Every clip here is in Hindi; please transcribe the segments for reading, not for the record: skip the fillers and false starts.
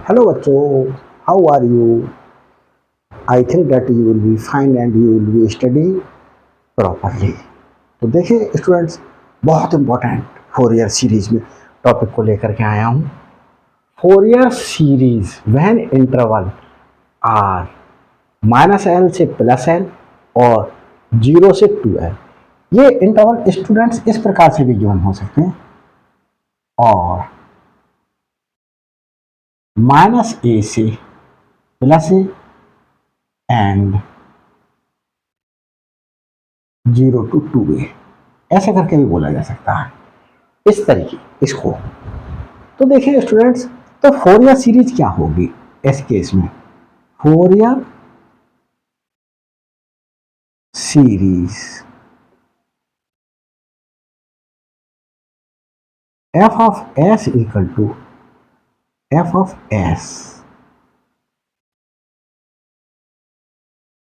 हेलो बच्चों, how are you? I think that you will be fine and you will be study properly. तो देखिए स्टूडेंट्स, बहुत इंपॉर्टेंट फोरियर सीरीज में टॉपिक को लेकर के आया हूँ। Fourier series when interval are -l से +l और 0 से 2l। ये इंटरवल स्टूडेंट्स इस प्रकार से भी गिवन हो सकते हैं, और -a से +a एंड 0 to 2a, ऐसे करके भी बोला जा सकता है। इस तरीके इसको तो देखिए स्टूडेंट्स, तो फोरियर सीरीज क्या होगी इस केस में? Fourier series f of s equal to f of s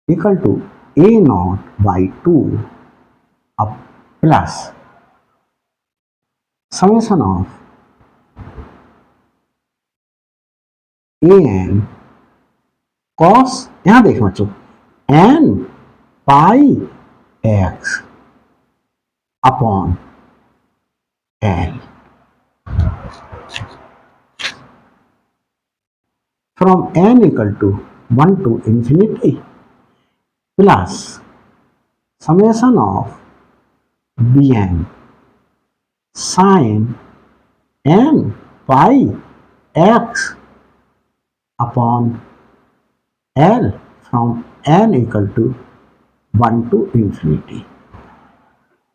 equal to a0/2 अब plus summation of an cos, यहां देखो बच्चों, n pi x upon l from n equal to 1 to infinity plus summation of bn sine n pi x upon l from n equal to 1 to infinity।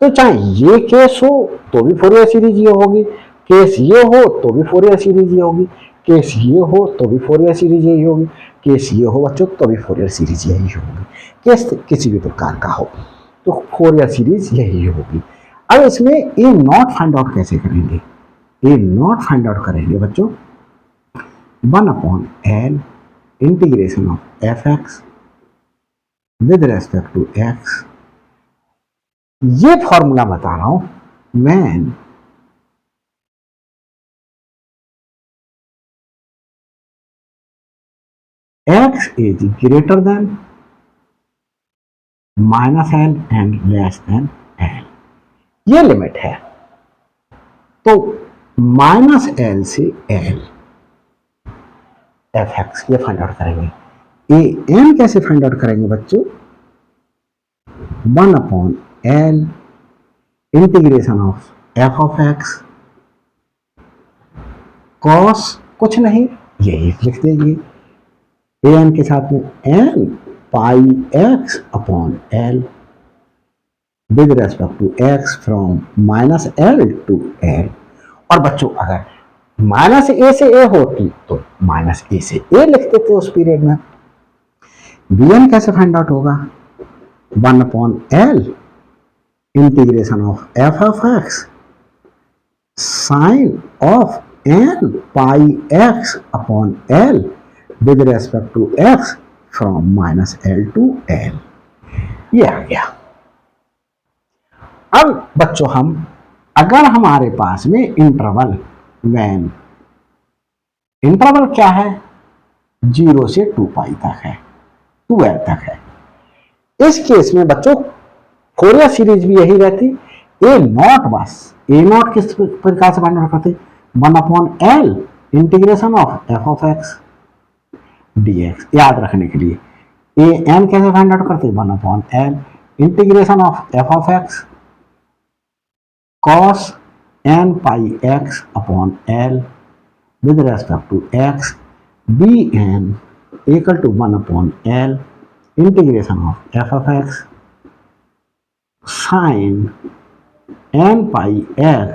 तो चाहे ये केस हो तो भी फोरियर सीरीज ये होगी, केस ये हो तो भी फोरियर सीरीज ये होगी, केस ये हो तो भी फोरियर सीरीज यही होगी, केस ये हो बच्चों तो भी फोरियर सीरीज यही होगी। केस किसी भी प्रकार का हो तो फोरियर सीरीज यही होगी। अब इसमें ए नॉट फाइंड आउट कैसे करेंगे? ए नॉट फाइंड आउट करेंगे बच्चों 1/l integration of f(x) with respect to x। ये फॉर्मूला बता रहा हूं when x is greater than -l and less than l। ये लिमिट है। तो -l से l f(x) ये फाइंड आउट करेंगे। an कैसे फाइंड आउट करेंगे बच्चों? 1/l integration of f of x cos, कुछ नहीं यही लिख देंगे an के साथ में n pi x upon l with respect to x from -l to l। और बच्चों अगर -a से a होती तो -a से a लिख देते उस पीरियड में। bn कैसे फाइंड आउट होगा? 1/l integration of f of x sine of n pi x upon l with respect to x from -l to l। ये आ गया। अब बच्चों हम अगर हमारे पास में इंटरवल व्हेन इंटरवल क्या है? 0 से 2 पाई तक है, 2l तक है। इस केस में बच्चों फोरियर सीरीज भी यही रहती। ए नॉट बस ए नॉट किस प्रकार से फाइंड आउट करते? 1/l integration of f of x dx। याद रखने के लिए ए n कैसे फाइंड आउट करते? 1/l integration of f of x cos n pi x upon l with respect to x bn equal to 1/l integration of f of x sine n pi x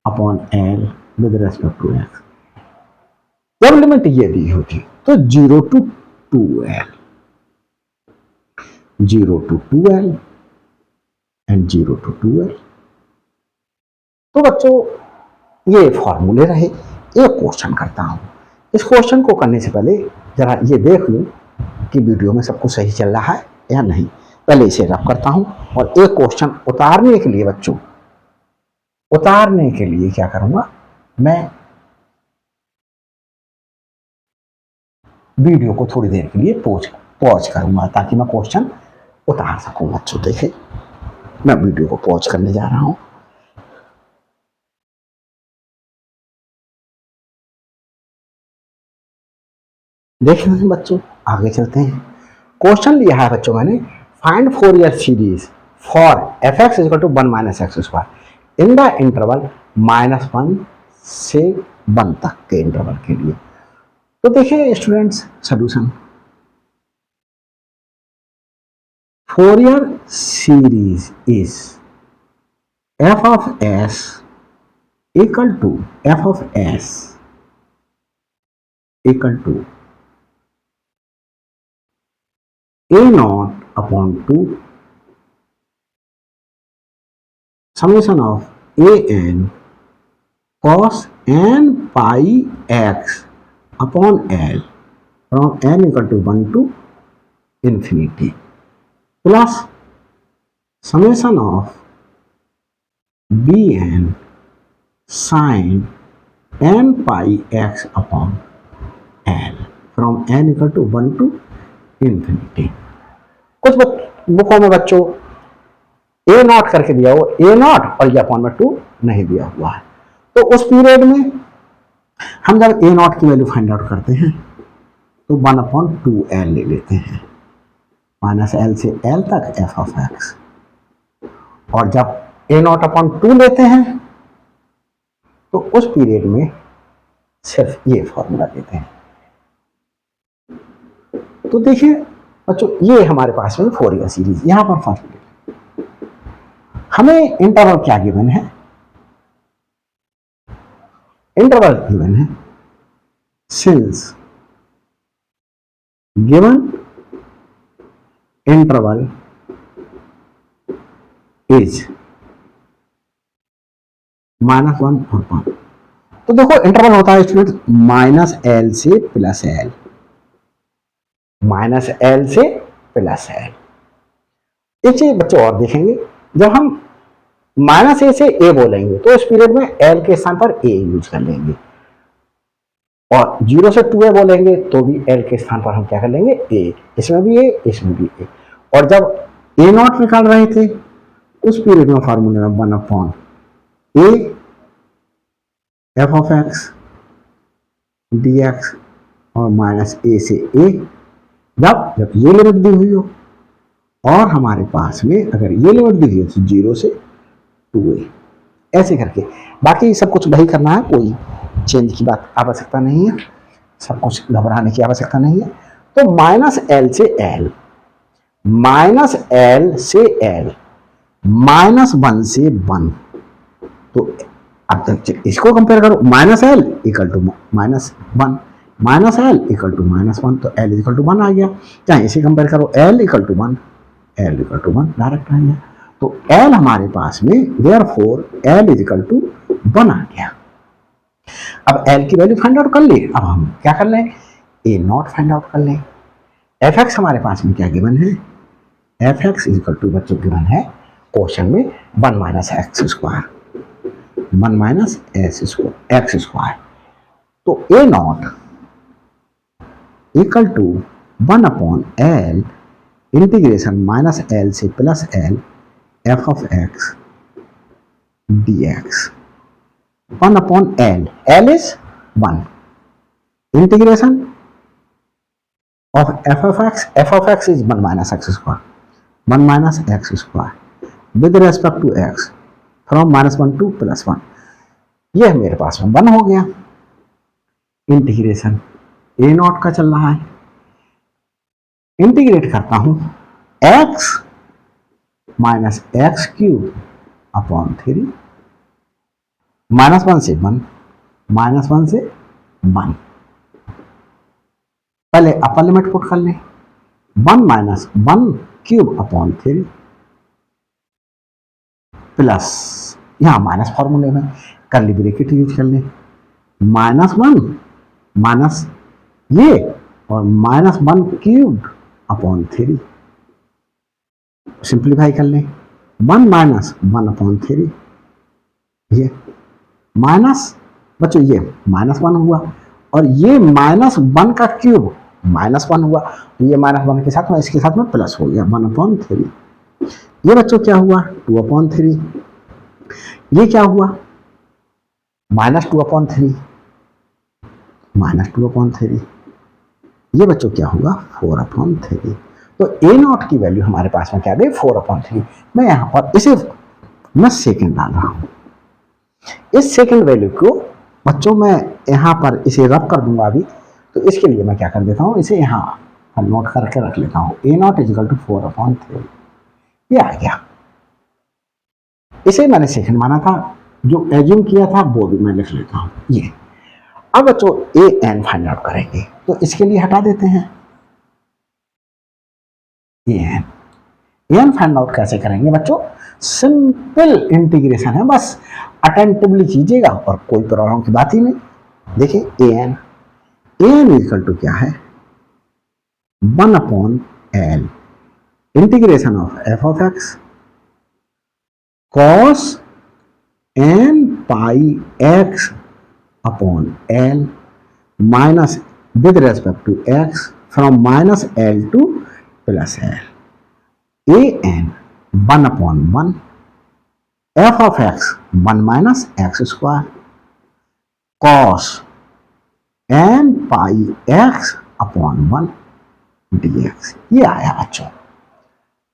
upon l with respect to x। जब लिमिट ये दी होती तो 0 to 2l, 0 to 2l and 0 to 2l। तो बच्चों ये फॉर्मूले रहे। एक क्वेश्चन करता हूं। इस क्वेश्चन को करने से पहले जरा ये देख लूं कि वीडियो में सब कुछ सही चल रहा है या नहीं। पहले इसे रब करता हूं और एक क्वेश्चन उतारने के लिए बच्चों, उतारने के लिए क्या करूंगा मैं? वीडियो को थोड़ी देर के लिए पॉज करूंगा ताकि मैं क्वेश्चन उतार सकूं। बच्चों देखें, मैं वीडियो को पॉज करने जा रहा हूं। देखें बच्चों, आगे चलते हैं। क्वेश्चन लिया है बच्चों मैंने, find Fourier series for F x equal to 1 minus x square in the interval -1 से 1 तक के इंटरवल के लिए। तो देखिए students, solution Fourier series is F of S equal to F of S equal to a naught upon 2 summation of a n cos n pi x upon l from n equal to 1 to infinity plus summation of bn sin n pi x upon l from n equal to 1 to infinity. कुछ बुकों में बच्चों ए नॉट करके दिया हो, ए नॉट और ये अपॉन में 2 नहीं दिया हुआ है। तो उस पीरियड में हम जब ए नॉट की वैल्यू फाइंड आउट करते हैं तो 1/2l ले लेते हैं, -l से l तक f ऑफ x। और जब ए नॉट अपॉन 2 लेते हैं तो उस पीरियड में सिर्फ ये फॉर्मूला लेते हैं। तो देखिए बच्चों, ये हमारे पास में फोरियर सीरीज यहां पर फॉर्मूला हमें इंटरवल क्या गिवन है, इंटरवल गिवन है सिंस गिवन इंटरवल इज -1 और 1। तो देखो इंटरवल होता है स्टूडेंट -l से +l, -l से +l। एक चीज बच्चे और देखेंगे, जब हम -a से a बोलेंगे तो इस पीरियड में l के स्थान पर a यूज कर लेंगे, और 0 से 2a बोलेंगे तो भी l के स्थान पर हम क्या कर लेंगे, a। इसमें भी a, इसमें भी a। और जब a नॉट निकाल रहे थे उस पीरियड में फॉर्मूले में 1/a f of x dx और -a से a, जब ये लिमिट दी हुई हो और हमारे पास में अगर ये लिमिट दी हुई है तो 0 से 2a, ऐसे करके बाकी सब कुछ वही करना है, कोई चेंज की बात आवश्यकता नहीं है, सब कुछ घबराने की आवश्यकता नहीं है। तो -l से l, -l से l, -1 से 1। तो अब तक इसको कंपेयर करो, -l equal to -1, -l equal to -1, तो l इक्वल टू 1 आ गया। चाहे इसे कंपेयर करो, l equal to 1, l equal to 1 direct आ गया। तो l हमारे पास में देयरफॉर l इक्वल टू 1 आ गया। अब l की वैल्यू फाइंड आउट कर ली, अब हम क्या कर लें, a नॉट फाइंड आउट कर लें। एफ एक्स हमारे पास में क्या गिवन है, एफ एक्स इक्वल टू बच्चों गिवन है क्वेश्चन में 1 minus x square, 1 minus x square. तो a not equal to 1/l integration -l से +l f of x dx 1/l, l is 1, integration of f of x is 1 minus x square, 1 minus x square with respect to x from -1 to +1। यह मेरे पास में 1 हो गया। इंटीग्रेशन a नॉट का चल रहा है, इंटीग्रेट करता हूं x minus x cube upon 3, -1 से 1, -1 से 1। पहले अपर लिमिट पुट कर लें, 1 माइनस 1 क्यूब अपॉन 3 प्लस यहां माइनस फॉर्मूले में कर्ली ब्रैकेट यूज कर लें, -1 माइनस ये और -1 क्यूब अपॉन 3 सिंप्लीफाई कर लें, 1 माइनस 1/3 ये माइनस बच्चों ये -1 हुआ और ये -1 का क्यूब -1 हुआ, तो ये -1 के साथ में इसके साथ में प्लस हो गया 1/3। ये बच्चों क्या हुआ 2/3। ये क्या हुआ -2/3 -2/3। ये बच्चों क्या हुआ 4/3। तो A0 की वैल्यू हमारे पास में क्या गई 4/3। मैं यहाँ पर इसे मैं सेकंड डाल रहा हूँ। इस सेकंड वैल्यू को बच्चों मैं यहाँ पर इसे रब कर दूंगा अभी, तो इसके लिए मैं क्या कर देता हूँ, इसे यहाँ पर नोट करके रख लेता हूँ। A0 = 4/3। ये आ गया। इसे मैंने सेकंड माना था, जो एज्यूम किया था वो भी मैं लिख लेता हूँ ये। अब बच्चों an फाइंड आउट करेंगे, तो इसके लिए हटा देते हैं an फाइंड आउट कैसे करेंगे बच्चों, सिंपल इंटीग्रेशन है, बस अटेंटिवली कीजिएगा और कोई प्रॉब्लम की बात ही नहीं। देखिए an = क्या है 1/L integration of f(x) cos nπx upon L minus with respect to x from -L to +L। an 1/1 f(x) 1 - x² cos nπx upon 1 dx। ये आया बच्चों।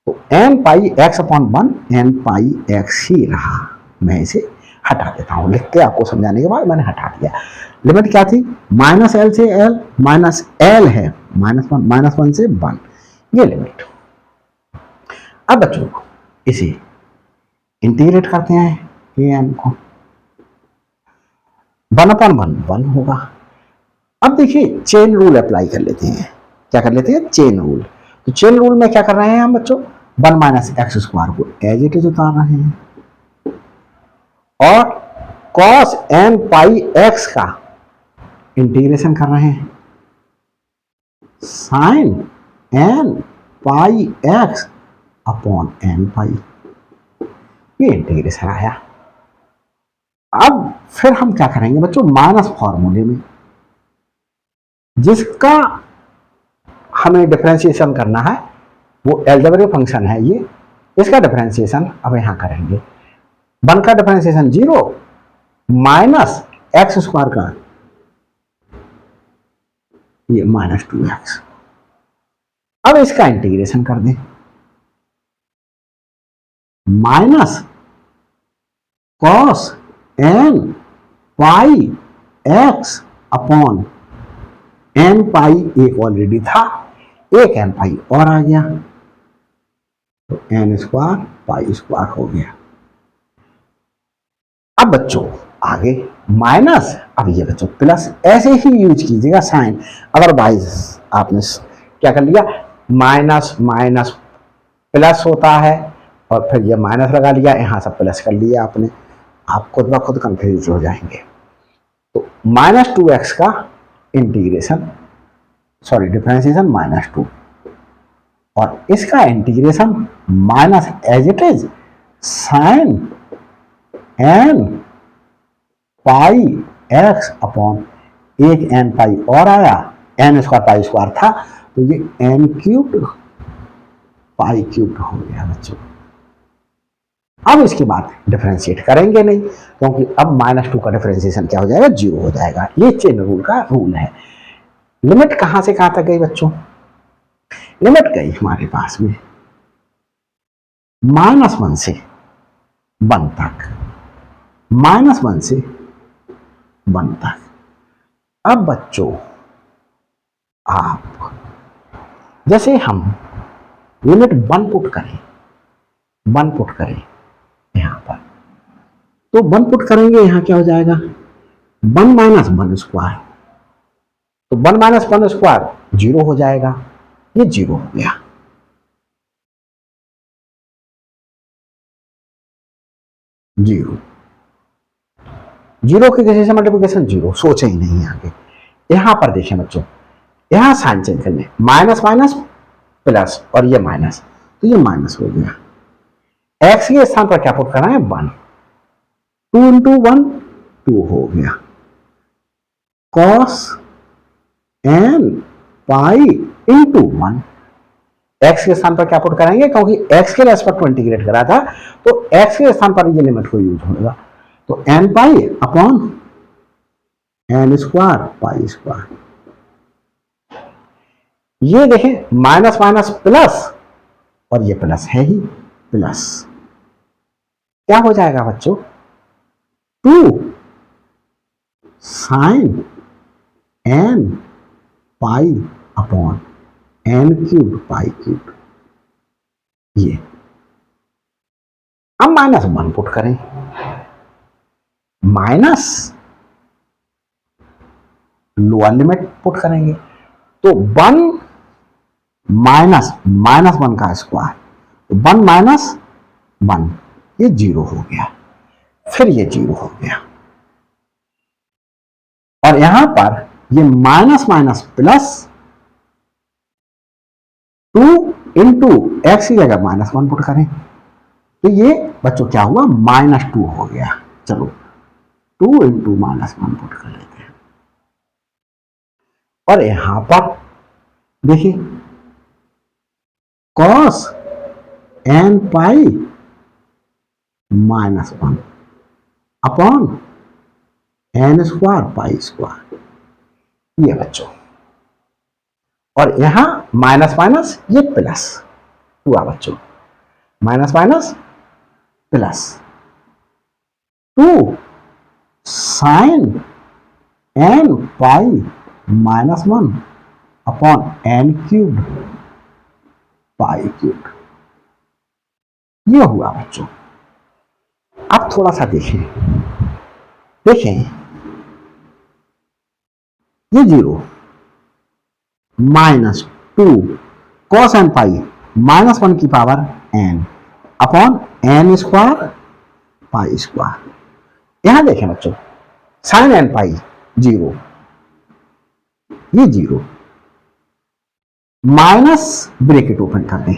तो nπx/1 nπx ही रहा। मैं इसे हटा देता हूं, लिख के आपको समझाने के बाद मैंने हटा दिया। लिमिट क्या थी -L से L, -L है -1 से 1, ये लिमिट। अब बच्चों इसे इंटीग्रेट करते हैं an को, 1/1 1 होगा। अब देखिए चेन रूल अप्लाई कर लेते हैं। क्या कर लेते हैं चेन रूल। तो चेन रूल में क्या कर रहे हैं हम बच्चों 1 - x² को एज इट इज उतार रहे हैं और cos nπx का इंटीग्रेशन कर रहे हैं sin nπx अपॉन nπ। ये इंटीग्रेशन आया। अब फिर हम क्या करेंगे बच्चों माइनस फॉर्मूले में, जिसका हमें डिफरेंशिएशन करना है, वो एल्जेब्रिक फंक्शन है ये, इसका डिफरेंशिएशन अब यहां करेंगे। 1 का डिफरेंशिएशन 0 माइनस x² का ये -2x। अब इसका इंटीग्रेशन कर दें, minus cos nπx upon nπ एक ऑलरेडी था, एक nπ और आ गया, तो n² π² हो गया। अब बच्चों आगे माइनस, अब ये बच्चों प्लस, ऐसे ही यूज कीजिएगा साइन, अदरवाइज आपने क्या कर लिया माइनस माइनस प्लस होता है और फिर ये माइनस लगा लिया, यहां से प्लस कर लिया आपने, आप खुद ब खुद कंफ्यूज हो जाएंगे। तो -2x का इंटीग्रेशन डिफरेंशिएशन -2 और इसका integration minus as it is sine nπx upon एक nπ और आया, n² π² था, तो ये n³ π³ हो गया बच्चों। अब इसके बाद डिफरेंशिएट करेंगे नहीं, क्योंकि अब -2 का डिफरेंशिएशन क्या हो जाएगा 0 हो जाएगा। ये चेन रूल का रूल है। लिमिट कहां से कहां तक गई बच्चों, लिमिट गई हमारे पास में -1 से 1 तक, -1 से 1 तक। अब बच्चों आप जैसे हम लिमिट 1 पुट करें, 1 पुट करें यहां पर, तो 1 पुट करेंगे, यहां क्या हो जाएगा 1 - 1², तो 1 - 1² 0 हो जाएगा, ये 0 हो गया। जीरो की किसी से मल्टीप्लिकेशन 0, सोचे ही नहीं आगे। यहां पर देखिए बच्चों, यहां साइन चेंज करने, माइनस माइनस प्लस और ये माइनस, तो ये माइनस हो गया। x के स्थान पर क्या पुट करना है 1, 2 × 1 2 हो गया, cos n pi into 1। X के स्थान पर क्या पुट करेंगे, क्योंकि एक्स के रेस्पेक्ट को इंटीग्रेट करा था तो एक्स के स्थान पर ये लिमिट को यूज होगा। तो N pi upon N square pi square. ये देखें माइनस माइनस प्लस, और ये प्लस है ही प्लस, क्या हो जाएगा बच्चों, 2 sine N pi upon N cube pi cube. ये अब -1 पुट करें, माइनस लोअर लिमिट पुट करेंगे तो 1 माइनस -1 का स्क्वायर, 1 माइनस 1, ये 0 हो गया, फिर ये 0 हो गया, और यहां पर ये minus minus plus 2 into x की जगह -1 पुट करें तो ये बच्चों क्या हुआ, -2 हो गया। चलो 2 इंटू -1 पुट कर लेते हैं, और यहां पर देखिए cos N pi -1 upon N square pi square, ये बच्चों, और यहां माइनस माइनस ये प्लस हुआ बच्चों, minus minus plus 2 sine N pi -1 upon N cube pi cube, ये हुआ बच्चों। अब थोड़ा सा देखें ये 0 -2 कॉस एन पाई -1 की power n upon N square pi square. यहां देखें बच्चों साइन एन पाई 0, ये 0 माइनस ब्रैकेट ओपन कर दें,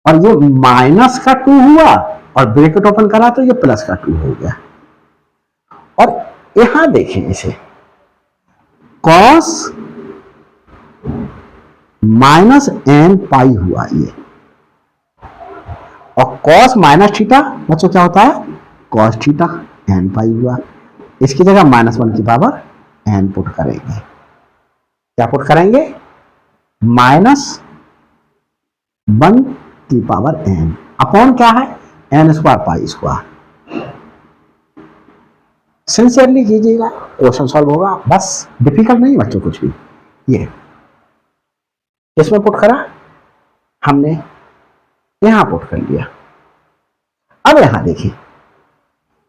और ये माइनस का 2 हुआ और ब्रैकेट ओपन करा तो ये प्लस का 2 हो गया। और यहां देखें इसे कॉस माइनस एन पाई हुआ ये, और कॉस माइनस थीटा बच्चों क्या होता है, कॉस थीटा एन पाई हुआ। इसकी जगह -1 की पावर एन पुट करेंगे, क्या पुट करेंगे, -1 की पावर एन अपॉन क्या है, N square pi square. Sincerely कीजिएगा, क्वेश्चन सॉल्व होगा, बस डिफिकल्ट नहीं बच्चों कुछ भी। ये इसमें पुट करा हमने, यहां पुट कर लिया। अब यहां देखिए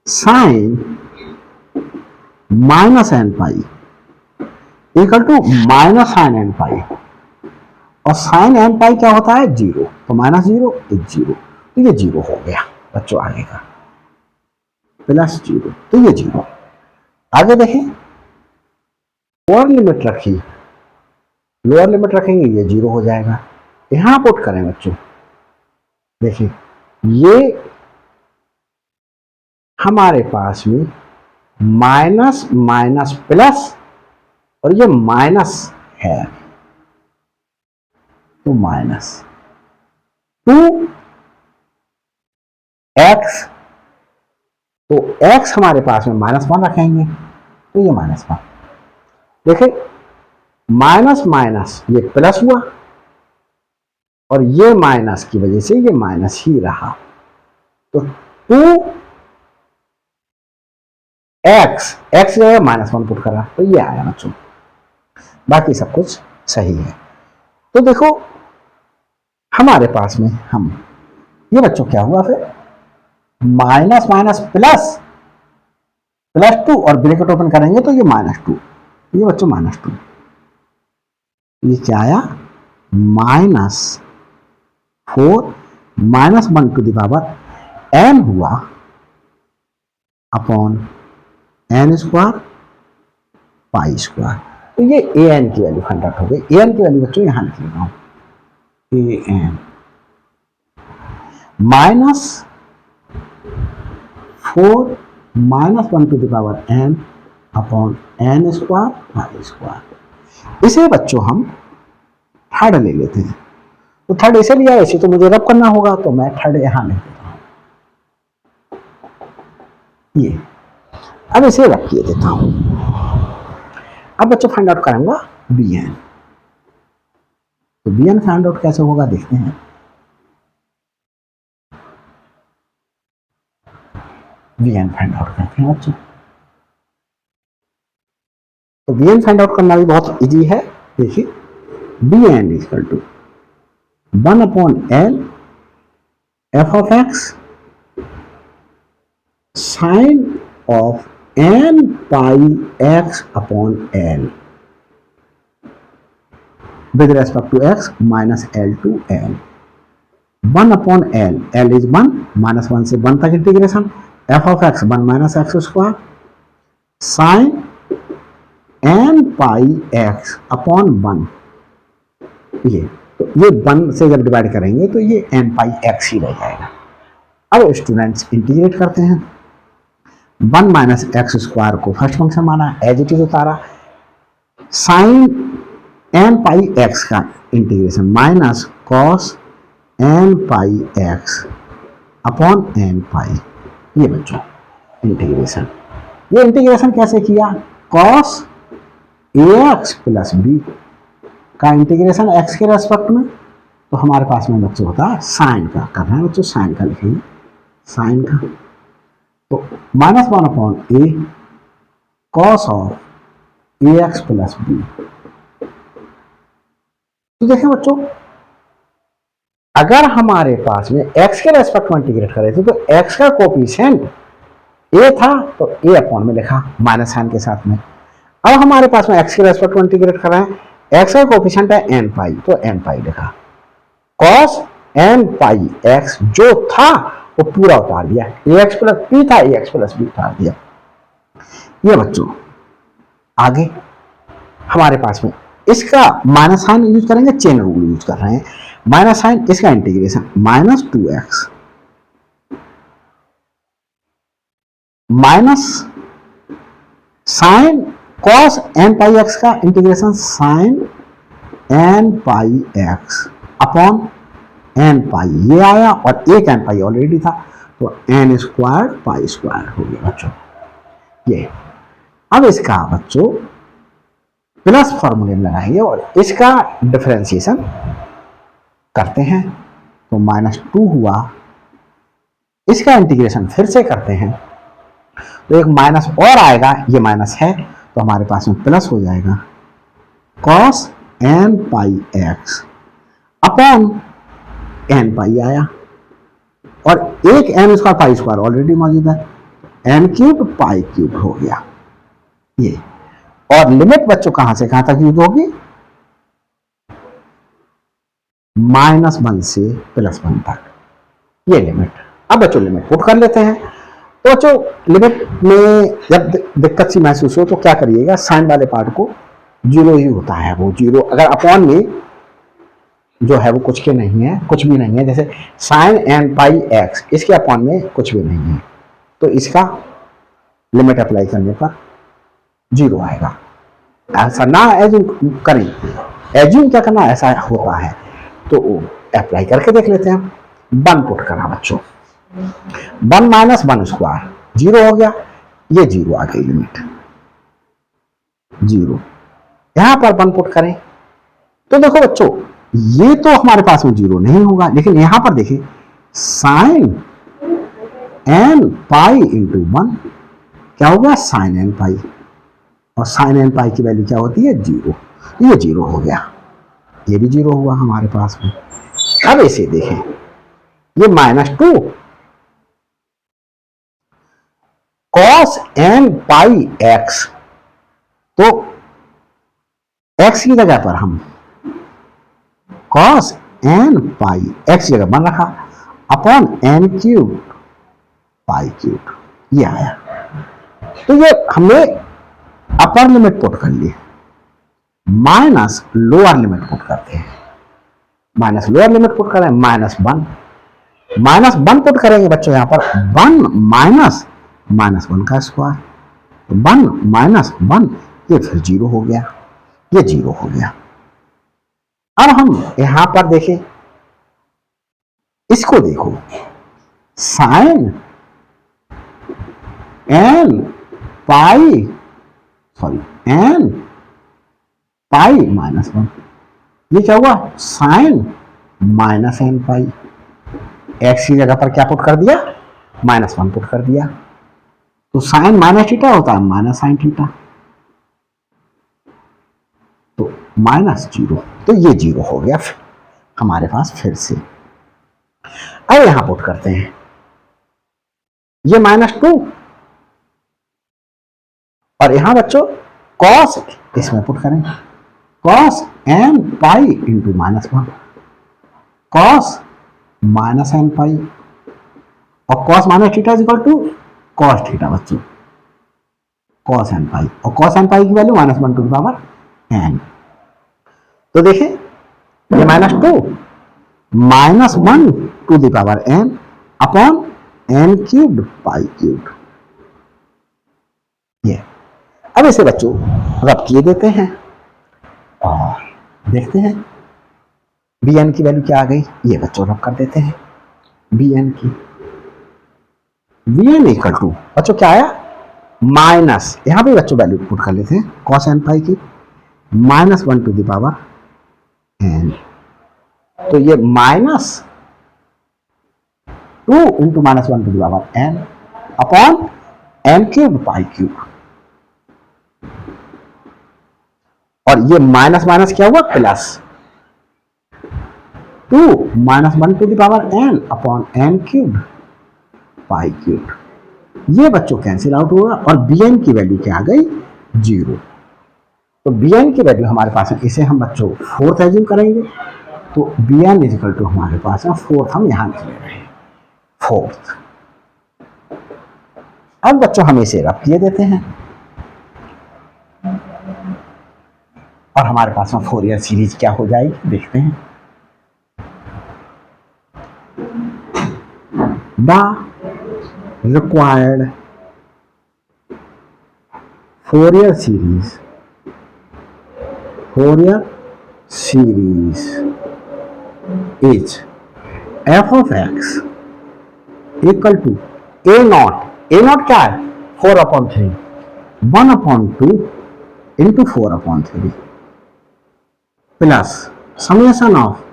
sine minus n pi equal to minus sine N pi, और साइन एन पाई क्या होता है 0, तो -0 0, तो ये 0 हो गया बच्चों आगे का, +0, तो ये 0। आगे देखें लोअर लिमिट रखी, लोअर लिमिट रखेंगे ये 0 हो जाएगा। यहां पुट करें बच्चों, देखिए ये हमारे पास में माइनस माइनस प्लस, और ये माइनस है तो -2x, तो x हमारे पास में -1 रखेंगे तो ये -1। देखिए माइनस माइनस ये प्लस हुआ, और ये माइनस की वजह से ये माइनस ही रहा, तो 2x जो है -1 पुट करा तो ये आया बच्चों, बाकी सब कुछ सही है। तो देखो हमारे पास में हम ये बच्चों क्या हुआ, फिर माइनस माइनस प्लस +2, और ब्रैकेट ओपन करेंगे तो ये -2, ये बच्चों -2, ये क्या आया -4 -1 टू द पावर n हुआ upon N square pi square. तो ये an की वैल्यू 100 हो गई। an की वैल्यू बच्चों यहां लिख लेता हूं, an -4 -1 to the power n upon N square pi square. इसे बच्चों हम थर्ड ले लेते हैं। तो थर्ड इसे लिया, इसे तो मुझे रब करना होगा, तो मैं थर्ड यहां ले देता हूं ये। अब इसे रब किए देता हूं। अब बच्चों फाइंड आउट करेंगे बी एन। तो बी एन फाइंड आउट कैसे होगा देखते हैं। बी एन फाइंड आउट करते हैं बच्चों। तो बी एन फाइंड आउट करना भी बहुत इजी है। देखिए B N equal to 1/L f of x sin of n pi x upon L with respect to x minus L to L। 1/L, L is 1, minus 1 से 1 तक integration, f of x 1 minus x square sine n pi x upon 1। ये तो ये 1 से जब डिवाइड करेंगे तो ये n पाई x ही रह जाएगा। अब स्टूडेंट्स इंटीग्रेट करते हैं। 1 माइनस एक्स स्क्वायर को फर्स्ट फंक्शन माना, एज इट इज उतारा, साइन n पाई x का integration minus cos n pi x upon n पाई। ये बच्चों इंटीग्रेशन। ये इंटीग्रेशन कैसे किया? कॉस ax प्लस b का इंटीग्रेशन x के रेस्पेक्ट में, तो हमारे पास में बच्चों होता है साइन का। करना है बच्चों, साइन का लिखेंगे, साइन का। तो -1/a cos of ax plus b। तो देखें बच्चों, अगर हमारे पास में x के रेस्पेक्ट में इंटीग्रेट कर रहे थे तो x का कोफिशिएंट a था तो a अपॉन में लिखा माइनस साइन के साथ में। अब हमारे पास में x के रेस्पेक्ट में इंटीग्रेट कर रहे हैं, x का कोफिशिएंट है n पाई तो n पाई लिखा, cos n पाई x जो था वो पूरा उतार दिया, ax प्लस b था, ax प्लस b उतार दिया। ये बच्चों आगे हमारे पास में इसका माइनस साइन यूज करेंगे, चेन रूल यूज कर रहे हैं। माइनस साइन, इसका integration -2x minus sine cos n pi x का integration sign n pi x upon n पाई, ये आया और एक n पाई ऑलरेडी था तो n स्क्वायर पाई स्क्वायर हो गया बच्चों ये। अब इसका बच्चों प्लस फॉर्मूले में लगाएंगे और इसका डिफरेंशिएशन करते हैं तो -2 हुआ। इसका इंटीग्रेशन फिर से करते हैं तो एक माइनस और आएगा, ये माइनस है तो हमारे पास में प्लस हो जाएगा, cos n pi x upon n पाई आया और एक n square pi square already मौजूद है, n क्यूब पाई क्यूब हो गया ये। और लिमिट बच्चों कहां से कहां तक यूज होगी? -1 से +1 तक ये लिमिट। अब बच्चों लिमिट पुट कर लेते हैं। तो बच्चों लिमिट में जब दिक्कत सी महसूस हो तो क्या करिएगा, साइन वाले पार्ट को 0 ही होता है, वो 0 अगर अपॉन में जो है वो कुछ के नहीं है, कुछ भी नहीं है। जैसे साइन n पाई x, इसके अपॉन में कुछ भी नहीं है तो इसका लिमिट अप्लाई करने पर 0 आएगा। ऐसा ना एज्यूम करें, एज्यूम क्या करना, ऐसा होता है तो अप्लाई करके देख लेते हैं। 1 पुट करना बच्चों, 1 माइनस 1 स्क्वायर 0 हो गया, ये 0 आ गई लिमिट 0। यहां पर 1 पुट करें तो देखो बच्चों ये तो हमारे पास में 0 नहीं होगा, लेकिन यहां पर देखिए साइन n पाई इंटू 1 क्या होगा, साइन n पाई, और साइन n पाई की वैल्यू क्या होती है 0, ये 0 हो गया, ये भी 0 हुआ हमारे पास में। अब इसे देखें, ये -2 cos n पाई x, तो x की जगह पर हम cos n पाई x जगह बन रखा upon n cube pi cube, ये आया। तो ये हमने अपर लिमिट पुट कर ली, माइनस लोअर लिमिट पुट करते हैं, माइनस लोअर लिमिट पुट करें -1 पुट करेंगे बच्चों, यहां पर 1 माइनस -1 का स्क्वायर, 1 माइनस 1 ये फिर 0 हो गया। ये 0 हो गया। अब हम यहां पर देखें, इसको देखो, साइन एन पाई एन पाई -1, ये क्या हुआ, साइन -n पाई। एक्स की जगह पर क्या पुट कर दिया, -1 पुट कर दिया, तो साइन -θ होता है -sin θ, तो -0, तो ये 0 हो गया फिर हमारे पास फिर से। अब यहां पुट करते हैं, ये -2 और यहां बच्चों cos, इसमें पुट करेंगे cos n pi into -1, cos -n pi, और cos -θ is equal to cos θ बच्चों, cos n पाई, और cos n पाई की value -1 to the power n। तो देखिए ये -2 -1 to the power n upon n cubed pi cubed. ये अब इसे बच्चों रब किए देते हैं और देखते हैं bn की वैल्यू क्या आ गई। ये बच्चों रब कर देते हैं bn की, bn इक्वल टू बच्चों क्या आया, माइनस, यहां पे बच्चों वैल्यू पुट कर लेते हैं cos n पाई की, -1 टू द पावर n, तो ये -2 into -1 to the power n upon n cube pi cube, और ये माइनस माइनस क्या हुआ plus, 2 -1 to the power n upon n cube pi cube. ये बच्चों कैंसिल आउट होगा और bn की वैल्यू क्या आ गई, 0। तो bn की वैल्यू हमारे पास है, इसे हम बच्चों फोर्थ एज्यूम करेंगे, तो bn इज इक्वल टू हमारे पास है फोर्थ, हम यहां लिख ले रहे हैं फोर्थ। अब बच्चों हम इसे रब किए देते हैं और हमारे पास में फोरियर सीरीज क्या हो जाएगी, देखते हैं। The required Fourier series is f of x equal to a naught क्या है, 4/3, 1/2 into 4/3 plus summation of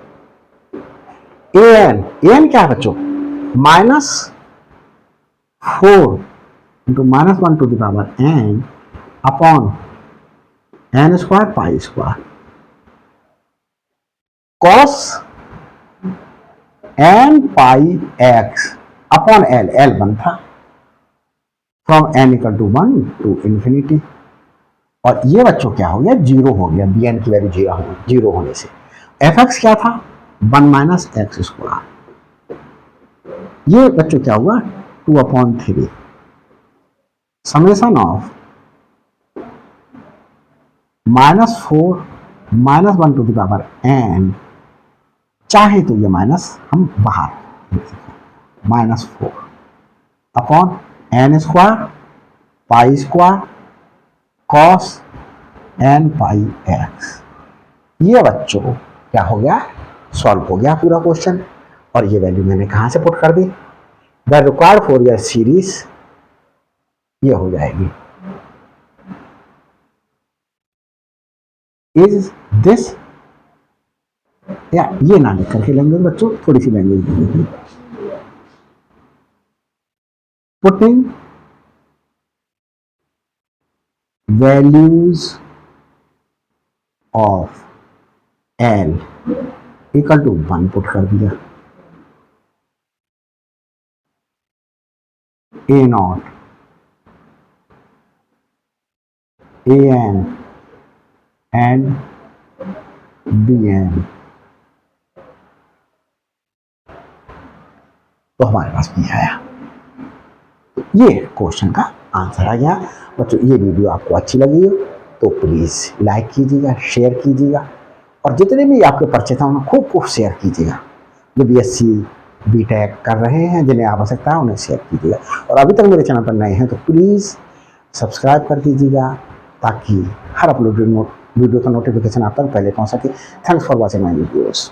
an क्या है बच्चों, -4 into -1 to the power n upon n square pi square, cos n pi x upon l 1 था, from n equal to 1 to infinity, और ये बच्चों क्या हो गया, 0 हो गया, bn की वैल्यू 0 होने से। fx क्या था, 1 - x स्क्वायर, ये बच्चों क्या हुआ, 2/3 summation of -4 -1 to the power n, चाहे तो ये माइनस हम बाहर -4 upon n square pi square cos n pi x। ये बच्चों क्या हो गया, सॉल्व हो गया पूरा क्वेश्चन, और ये वैल्यू मैंने कहां से पुट कर दी, द रिक्वायर्ड फोरियर सीरीज ये हो जाएगी, इज दिस, या ये ना लिख करके लैंग्वेज बच्चों, थोड़ी सी लैंग्वेज देखिए, putting values of l equal to 1 put कर दिया, a0 an एंड bn, तो हमारे पास भी आया, ये क्वेश्चन का आंसर आ गया। बच्चों ये वीडियो आपको अच्छी लगी हो तो प्लीज़ लाइक कीजिएगा, शेयर कीजिएगा, और जितने भी आपके परिचित हैं उन्हें खूब खूब शेयर कीजिएगा। जो BSc BTech कर रहे हैं, जिन्हें आवश्यकता है उन्हें शेयर कीजिएगा, और अभी तक मेरे चैनल पर नए हैं तो प्लीज़ सब्सक्राइब कर दीजिएगा, ताकि हर अपलोडेड वीडियो का नोटिफिकेशन आप तक पहले पहुंच सके। Thanks for watching my videos.